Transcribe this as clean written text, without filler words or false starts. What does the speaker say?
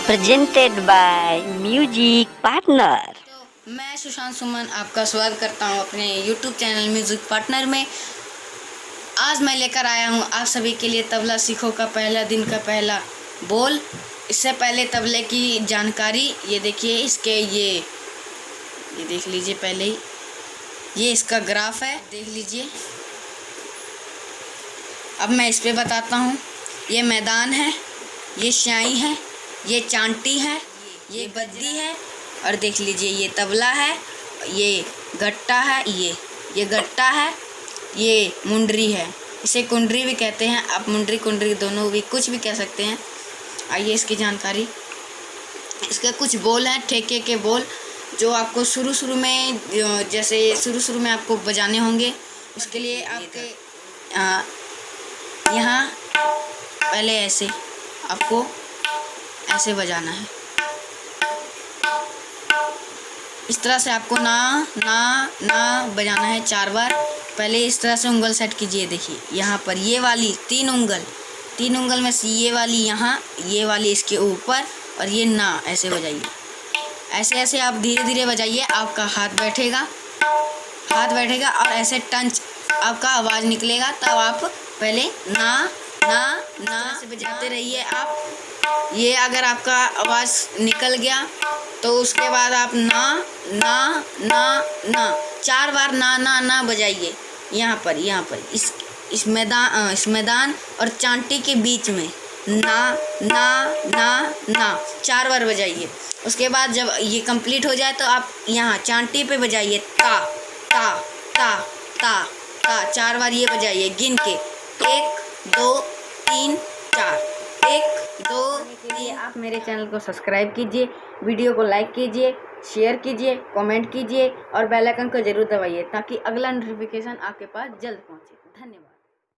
presented by Music Partner। तो मैं सुशांत सुमन आपका स्वागत करता हूं अपने YouTube चैनल म्यूजिक पार्टनर में। आज मैं लेकर आया हूं आप सभी के लिए तबला सीखो का पहला दिन का पहला बोल। इससे पहले तबले की जानकारी ये देखिए, इसके ये देख लीजिए। पहले ही ये इसका ग्राफ है, देख लीजिए। अब मैं इस पे बताता हूँ। ये मैदान है, ये श्याई है, ये चांटी है, ये गद्दी है, और देख लीजिए ये तबला है, ये गट्टा है, ये गट्टा है, ये मुंडरी है। इसे कुंडरी भी कहते हैं, आप मुंडरी कुंडरी दोनों भी कुछ भी कह सकते हैं। आइए इसकी जानकारी। इसके कुछ बोल हैं, ठेके के बोल, जो आपको शुरू में जैसे शुरू में आपको बजाने होंगे। उसके लिए आपके यहाँ पहले ऐसे आपको ऐसे बजाना है। इस तरह से आपको ना ना ना बजाना है 4 बार। पहले इस तरह से उंगल सेट कीजिए। देखिए यहाँ पर ये वाली 3 उंगल में से ये वाली यहाँ, ये वाली इसके ऊपर, और ये ना ऐसे बजाइए। ऐसे आप धीरे धीरे बजाइए। आपका हाथ बैठेगा और ऐसे टंच आपका आवाज़ निकलेगा। तब आप पहले ना ना ना से बजाते रहिए आप। ये अगर आपका आवाज़ निकल गया तो उसके बाद आप ना ना ना ना 4 बार ना ना ना बजाइए। यहाँ पर इस मैदान और चांटी के बीच में ना ना ना ना 4 बार बजाइए। उसके बाद जब ये कंप्लीट हो जाए तो आप यहाँ चांटी पे बजाइए ता ता ता ता ता 4 बार ये बजाइए गिन के। 1 2 3 4 1 2 3। आप मेरे चैनल को सब्सक्राइब कीजिए, वीडियो को लाइक कीजिए, शेयर कीजिए, कमेंट कीजिए और बेल आइकन को ज़रूर दबाइए ताकि अगला नोटिफिकेशन आपके पास जल्द पहुंचे। धन्यवाद।